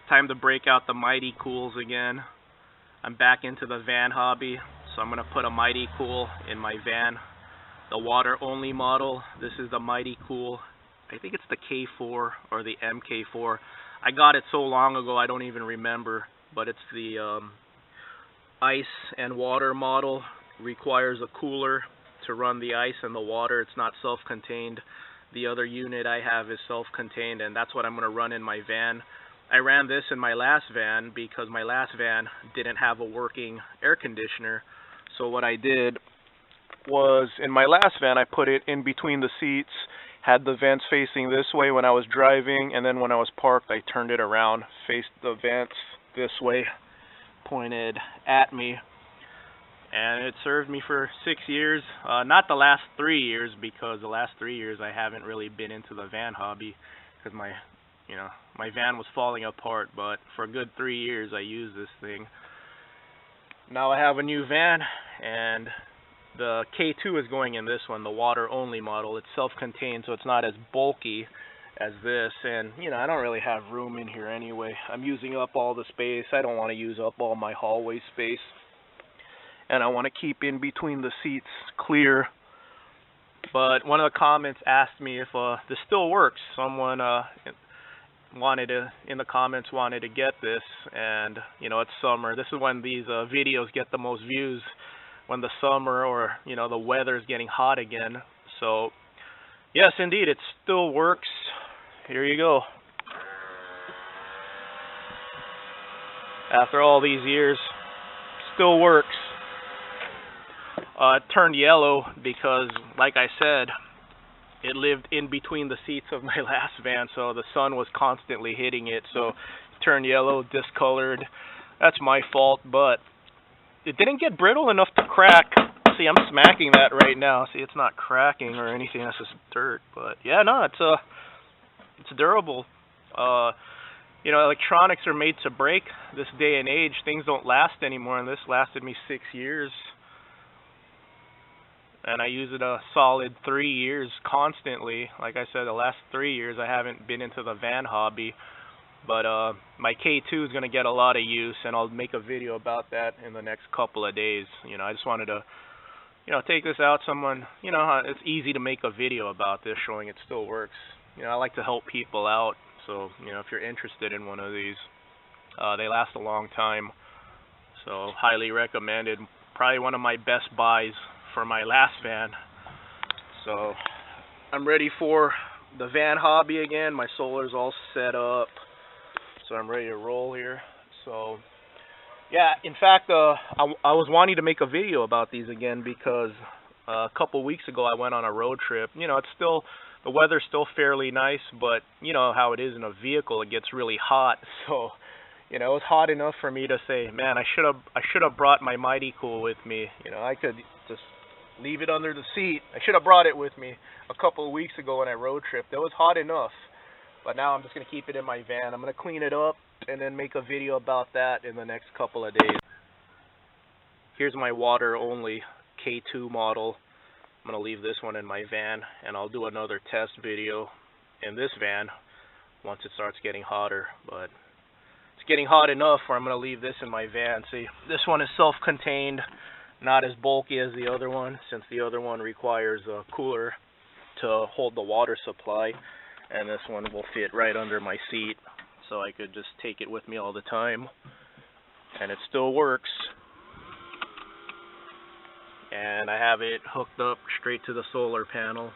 Time to break out the Mighty Cools again. I'm back into the van hobby, so I'm going to put a Mighty Cool in my van. The water only model. This is the Mighty Cool. I think it's the K4 or the MK4. I got it so long ago I don't even remember, but it's the ice and water model. Requires a cooler to run the ice and the water. It's not self-contained. The other unit I have is self-contained, and that's what I'm going to run in my van. I ran this in my last van because my last van didn't have a working air conditioner. So what I did was, in my last van, I put it in between the seats, had the vents facing this way when I was driving, and then when I was parked, I turned it around, faced the vents this way, pointed at me. And it served me for 6 years. Not the last 3 years, because the last 3 years I haven't really been into the van hobby because my van was falling apart. But for a good 3 years I used this thing. Now I have a new van, and the K2 is going in this one, the water only model. It's self-contained, so it's not as bulky as this, and I don't really have room in here anyway. I'm using up all the space. I don't want to use up all my hallway space. And I want to keep in between the seats clear. But one of the comments asked me if this still works. Someone in the comments wanted to get this, and it's summer. This is when these videos get the most views, when the summer or the weather is getting hot again. So yes, indeed, it still works. Here you go. After all these years, still works. It turned yellow because, like I said, it lived in between the seats of my last van, so the sun was constantly hitting it, so it turned yellow, discolored. That's my fault, but it didn't get brittle enough to crack. See, I'm smacking that right now. See, it's not cracking or anything. That's just dirt. But yeah, no, it's durable. Electronics are made to break this day and age. Things don't last anymore, and this lasted me 6 years. And I use it a solid 3 years constantly. Like I said, the last 3 years I haven't been into the van hobby. But my K2 is going to get a lot of use, and I'll make a video about that in the next couple of days. I just wanted to, take this out. It's easy to make a video about this, showing it still works. I like to help people out. So, if you're interested in one of these, they last a long time. So, highly recommended. Probably one of my best buys for my last van. So I'm ready for the van hobby again. My solar's all set up, so I'm ready to roll here. So yeah, in fact, I was wanting to make a video about these again because a couple weeks ago I went on a road trip. It's still, the weather's still fairly nice, but you know how it is in a vehicle, it gets really hot. So it was hot enough for me to say, man, I should have brought my Mighty Cool with me. I could just leave it under the seat. I should have brought it with me a couple of weeks ago when I road tripped. It was hot enough. But now I'm just going to keep it in my van. I'm going to clean it up and then make a video about that in the next couple of days. Here's my water only K2 model. I'm going to leave this one in my van, and I'll do another test video in this van once it starts getting hotter. But it's getting hot enough where I'm going to leave this in my van. See, this one is self-contained. Not as bulky as the other one, since the other one requires a cooler to hold the water supply, and this one will fit right under my seat, so I could just take it with me all the time, and it still works. And I have it hooked up straight to the solar panel.